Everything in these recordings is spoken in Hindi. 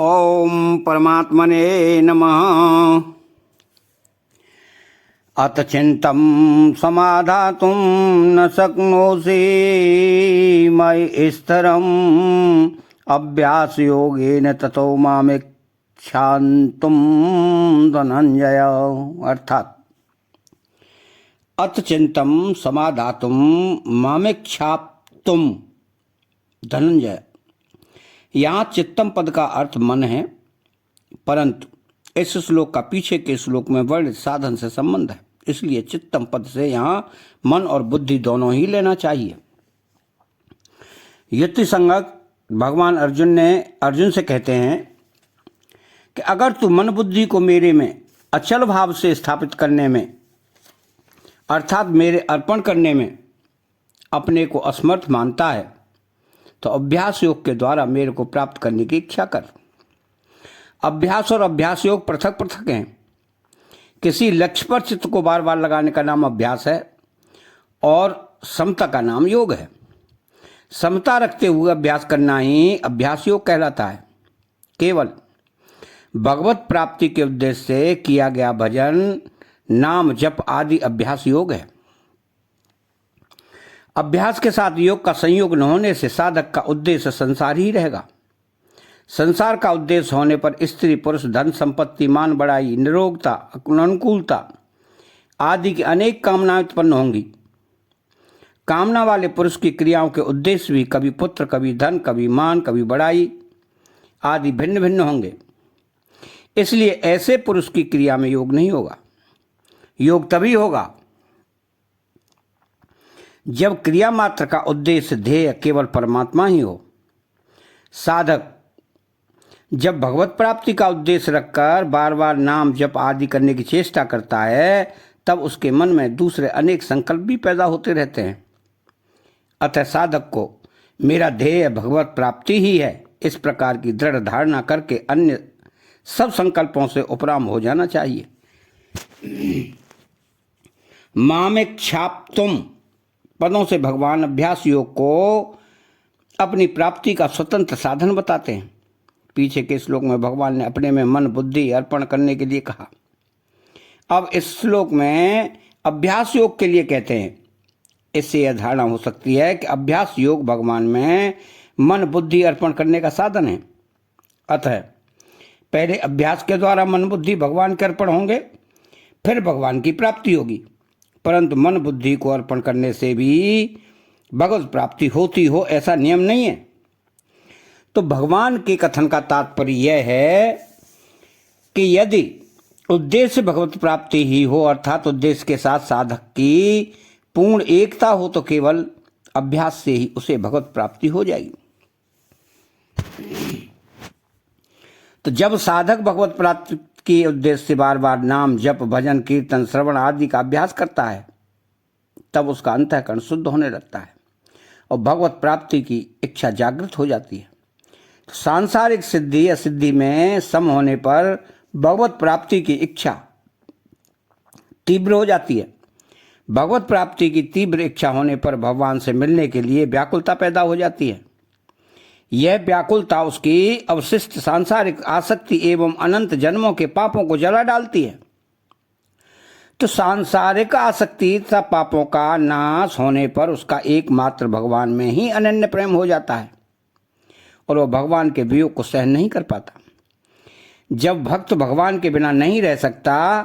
ओम परमात्मने नमः। अथ चिंतं समाधातुं न शक्नोषि मयि स्थिरम् अभ्यासयोगेन ततो मामेक्षान्तुं धनंजय। अर्थात अथ चिंतं समाधातुं मामेक्षाप्तुं धनंजय। यहाँ चित्तम पद का अर्थ मन है, परंतु इस श्लोक का पीछे के श्लोक में वर्णित साधन से संबंध है, इसलिए चित्तम पद से यहाँ मन और बुद्धि दोनों ही लेना चाहिए। युक्ति संगत भगवान अर्जुन से कहते हैं कि अगर तू मन बुद्धि को मेरे में अचल भाव से स्थापित करने में अर्थात मेरे अर्पण करने में अपने को असमर्थ मानता है तो अभ्यास योग के द्वारा मेरे को प्राप्त करने की इच्छा कर। अभ्यास और अभ्यास योग पृथक पृथक हैं। किसी लक्ष्य पर चित्त को बार बार लगाने का नाम अभ्यास है और समता का नाम योग है। समता रखते हुए अभ्यास करना ही अभ्यास योग कहलाता है। केवल भगवत प्राप्ति के उद्देश्य से किया गया भजन, नाम जप आदि अभ्यास योग है। अभ्यास के साथ योग का संयोग न होने से साधक का उद्देश्य संसार ही रहेगा। संसार का उद्देश्य होने पर स्त्री पुरुष, धन संपत्ति, मान बढ़ाई, निरोगता, अनुकूलता आदि की अनेक कामनाएं उत्पन्न होंगी। कामना वाले पुरुष की क्रियाओं के उद्देश्य भी कभी पुत्र, कभी धन, कभी मान, कभी बढ़ाई आदि भिन्न भिन्न होंगे। इसलिए ऐसे पुरुष की क्रिया में योग नहीं होगा। योग तभी होगा जब क्रिया मात्र का उद्देश्य ध्येय केवल परमात्मा ही हो। साधक जब भगवत प्राप्ति का उद्देश्य रखकर बार बार नाम जप आदि करने की चेष्टा करता है तब उसके मन में दूसरे अनेक संकल्प भी पैदा होते रहते हैं। अतः साधक को मेरा ध्येय भगवत प्राप्ति ही है, इस प्रकार की दृढ़ धारणा करके अन्य सब संकल्पों से उपराम हो जाना चाहिए। मामेक्षाप्तुम पदों से भगवान अभ्यास योग को अपनी प्राप्ति का स्वतंत्र साधन बताते हैं। पीछे के श्लोक में भगवान ने अपने में मन बुद्धि अर्पण करने के लिए कहा। अब इस श्लोक में अभ्यास योग के लिए कहते हैं। इससे यह धारणा हो सकती है कि अभ्यास योग भगवान में मन बुद्धि अर्पण करने का साधन है। अतः पहले अभ्यास के द्वारा मन बुद्धि भगवान के अर्पण होंगे, फिर भगवान की प्राप्ति होगी। परंतु मन बुद्धि को अर्पण करने से भी भगवत प्राप्ति होती हो ऐसा नियम नहीं है। तो भगवान के कथन का तात्पर्य यह है कि यदि उद्देश्य भगवत प्राप्ति ही हो अर्थात उद्देश्य के साथ साधक की पूर्ण एकता हो तो केवल अभ्यास से ही उसे भगवत प्राप्ति हो जाएगी। तो जब साधक भगवत प्राप्ति के उद्देश्य से बार बार नाम जप भजन कीर्तन श्रवण आदि का अभ्यास करता है तब उसका अंतःकरण शुद्ध होने लगता है और भगवत प्राप्ति की इच्छा जागृत हो जाती है। तो सांसारिक सिद्धि असिद्धि में सम होने पर भगवत प्राप्ति की इच्छा तीव्र हो जाती है। भगवत प्राप्ति की तीव्र इच्छा होने पर भगवान से मिलने के लिए व्याकुलता पैदा हो जाती है। यह व्याकुलता उसकी अवशिष्ट सांसारिक आसक्ति एवं अनंत जन्मों के पापों को जला डालती है। तो सांसारिक आसक्ति तथा पापों का नाश होने पर उसका एकमात्र भगवान में ही अनन्य प्रेम हो जाता है और वह भगवान के वियोग को सहन नहीं कर पाता। जब भक्त भगवान के बिना नहीं रह सकता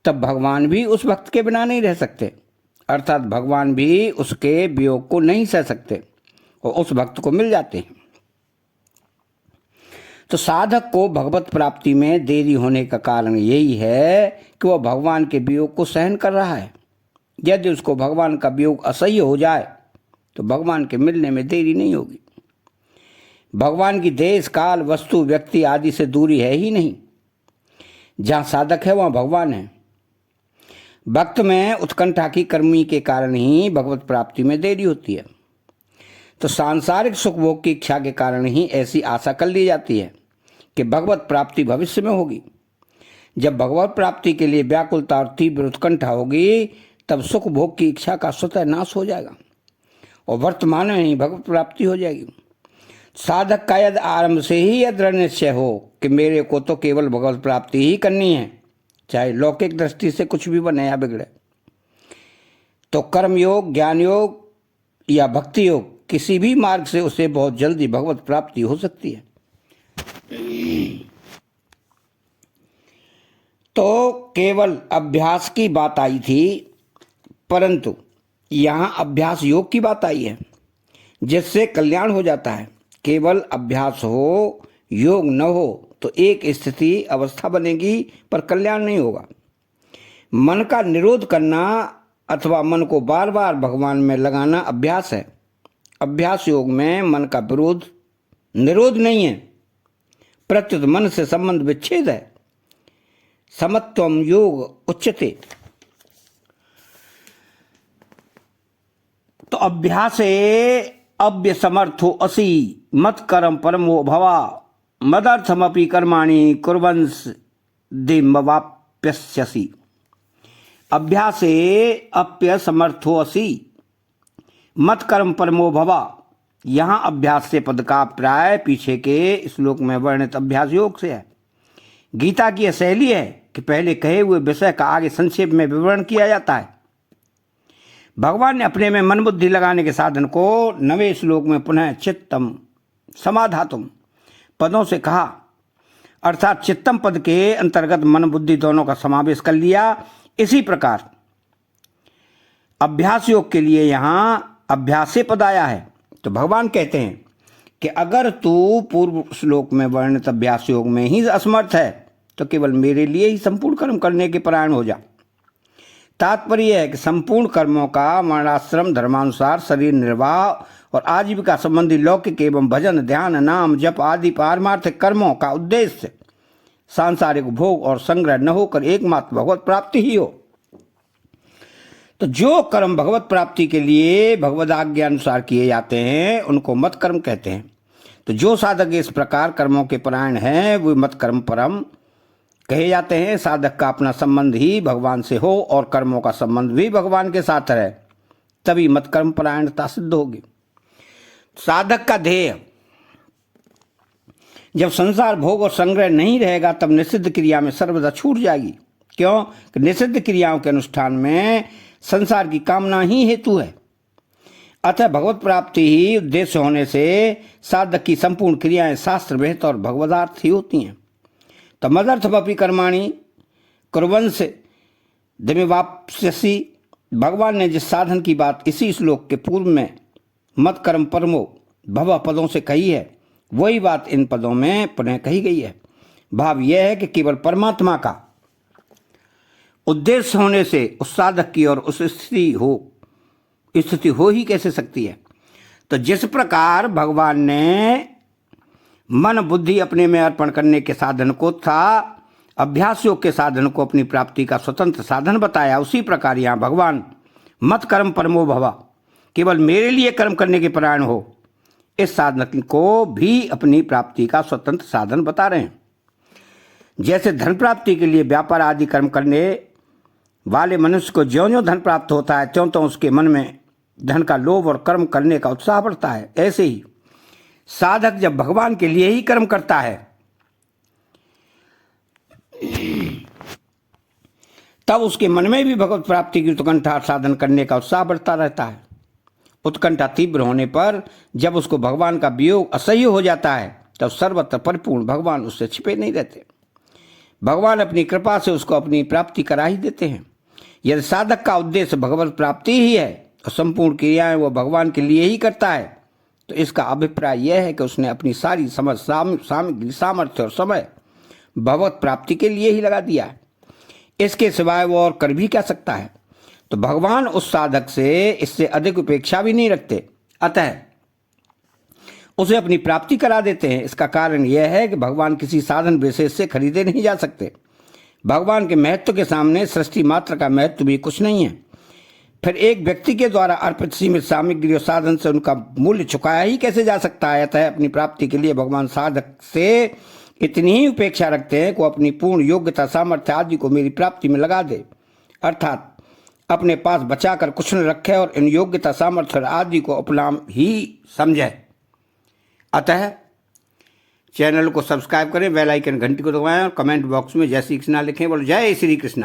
तब भगवान भी उस भक्त के बिना नहीं रह सकते, अर्थात भगवान भी उसके वियोग को नहीं सह सकते और उस भक्त को मिल जाते हैं। तो साधक को भगवत प्राप्ति में देरी होने का कारण यही है कि वह भगवान के वियोग को सहन कर रहा है। यदि उसको भगवान का वियोग असह्य हो जाए तो भगवान के मिलने में देरी नहीं होगी। भगवान की देश काल वस्तु व्यक्ति आदि से दूरी है ही नहीं। जहाँ साधक है वहाँ भगवान है। भक्त में उत्कंठा की कर्मी के कारण ही भगवत प्राप्ति में देरी होती है। तो सांसारिक सुख भोग की इच्छा के कारण ही ऐसी आशा कर ली जाती है कि भगवत प्राप्ति भविष्य में होगी। जब भगवत प्राप्ति के लिए व्याकुलता और तीव्र उत्कंठा होगी तब सुख भोग की इच्छा का स्वतः नाश हो जाएगा और वर्तमान में ही भगवत प्राप्ति हो जाएगी। साधक का यदि आरंभ से ही यह दृढ़ निश्चय हो कि मेरे को तो केवल भगवत प्राप्ति ही करनी है, चाहे लौकिक दृष्टि से कुछ भी बने या बिगड़े, तो कर्म योग, ज्ञान योग या भक्ति योग किसी भी मार्ग से उसे बहुत जल्दी भगवत प्राप्ति हो सकती है। तो केवल अभ्यास की बात आई थी, परंतु यहाँ अभ्यास योग की बात आई है, जिससे कल्याण हो जाता है। केवल अभ्यास हो, योग न हो तो एक स्थिति अवस्था बनेगी पर कल्याण नहीं होगा। मन का निरोध करना अथवा मन को बार बार भगवान में लगाना अभ्यास है। अभ्यास योग में मन का विरोध निरोध नहीं है, प्रत्युत मन से संबंध विच्छेद है। समत्वम योग उच्यते। तो अभ्यासे अव्यसमर्थो असि मत कर्म परमो भवा मदर्थमपि कर्माणि कुर्वन्स दिमवाप्यस्यसि। अभ्यासे अप्यसमर्थो असि मत कर्म परमो भवा। यहाँ अभ्यास से पद का प्राय पीछे के श्लोक में वर्णित अभ्यास योग से है। गीता की यह शैली है कि पहले कहे हुए विषय का आगे संक्षेप में विवरण किया जाता है। भगवान ने अपने में मन बुद्धि लगाने के साधन को 9वें श्लोक में पुनः चित्तम समाधातुम पदों से कहा, अर्थात चित्तम पद के अंतर्गत मन बुद्धि दोनों का समावेश कर लिया। इसी प्रकार अभ्यास योग के लिए यहाँ अभ्यासे पद आया है। तो भगवान कहते हैं कि अगर तू पूर्व श्लोक में वर्णित अभ्यास योग में ही असमर्थ है तो केवल मेरे लिए ही संपूर्ण कर्म करने के परायण हो जा। तात्पर्य है कि संपूर्ण कर्मों का वर्णाश्रम धर्मानुसार शरीर निर्वाह और आजीविका संबंधी लौकिक एवं भजन, ध्यान, नाम, जप आदि पारमार्थिक कर्मों का उद्देश्य सांसारिक भोग और संग्रह न होकर एकमात्र भगवत प्राप्ति ही हो। तो जो कर्म भगवत प्राप्ति के लिए भगवद आज्ञा अनुसार किए जाते हैं उनको मत कर्म कहते हैं। तो जो साधक इस प्रकार कर्मों के परायण हैं वो मत कर्म परम कहे जाते हैं। साधक का अपना संबंध ही भगवान से हो और कर्मों का संबंध भी भगवान के साथ रहे, तभी मत कर्म परायणता सिद्ध होगी। साधक का ध्येय जब संसार भोग और संग्रह नहीं रहेगा तब निषिद्ध क्रिया में सर्वदा छूट जाएगी। क्यों कि निषिद्ध क्रियाओं के अनुष्ठान में संसार की कामना ही हेतु है। अतः भगवत प्राप्ति ही उद्देश्य होने से साधक की संपूर्ण क्रियाएं शास्त्र विहित और भगवदार्थ ही होती हैं। तो मदर्थमपि कर्माणि कुर्वन्स दिमवाप्स्यसि। भगवान ने जिस साधन की बात इसी श्लोक के पूर्व में मत कर्म परमो भव पदों से कही है, वही बात इन पदों में पुनः कही गई है। भाव यह है कि केवल परमात्मा का उद्देश्य होने से उस साधक की और उस स्थिति हो ही कैसे सकती है। तो जिस प्रकार भगवान ने मन बुद्धि अपने में अर्पण करने के साधन को था अभ्यास योग के साधन को अपनी प्राप्ति का स्वतंत्र साधन बताया, उसी प्रकार यहाँ भगवान मत कर्म परमो भवा केवल मेरे लिए कर्म करने के परायण हो इस साधन को भी अपनी प्राप्ति का स्वतंत्र साधन बता रहे हैं। जैसे धन प्राप्ति के लिए व्यापार आदि कर्म करने वाले मनुष्य को ज्यों ज्यों धन प्राप्त होता है त्यों त्यों उसके मन में धन का लोभ और कर्म करने का उत्साह बढ़ता है, ऐसे ही साधक जब भगवान के लिए ही कर्म करता है तब उसके मन में भी भगवत प्राप्ति की उत्कंठा साधन करने का उत्साह बढ़ता रहता है। उत्कंठा तीव्र होने पर जब उसको भगवान का वियोग असह्य हो जाता है तब सर्वत्र परिपूर्ण भगवान उससे छिपे नहीं रहते। भगवान अपनी कृपा से उसको अपनी प्राप्ति करा ही देते हैं। यदि साधक का उद्देश्य भगवत प्राप्ति ही है और संपूर्ण क्रियाएं वो भगवान के लिए ही करता है तो इसका अभिप्राय यह है कि उसने अपनी सारी समझ, सामग्री, सामर्थ्य और समय भगवत प्राप्ति के लिए ही लगा दिया है। इसके सिवाय वो और कर भी क्या सकता है। तो भगवान उस साधक से इससे अधिक उपेक्षा भी नहीं रखते, अतः उसे अपनी प्राप्ति करा देते हैं। इसका कारण यह है कि भगवान किसी साधन विशेष से खरीदे नहीं जा सकते। भगवान के महत्व के सामने सृष्टि मात्र का महत्व भी कुछ नहीं है। फिर एक व्यक्ति के द्वारा अर्पित सीमित सामग्री और साधन से उनका मूल्य चुकाया ही कैसे जा सकता है। अतः अपनी प्राप्ति के लिए भगवान साधक से इतनी ही उपेक्षा रखते हैं कि वो अपनी पूर्ण योग्यता, सामर्थ्य आदि को मेरी प्राप्ति में लगा दे, अर्थात अपने पास बचाकर कुछ न रखे और इन योग्यता, सामर्थ्य आदि को अपना ही समझे। अतः चैनल को सब्सक्राइब करें, बेल आइकन घंटी को दबाएं और कमेंट बॉक्स में जय श्री कृष्णा लिखें। बोलो जय श्री कृष्णा।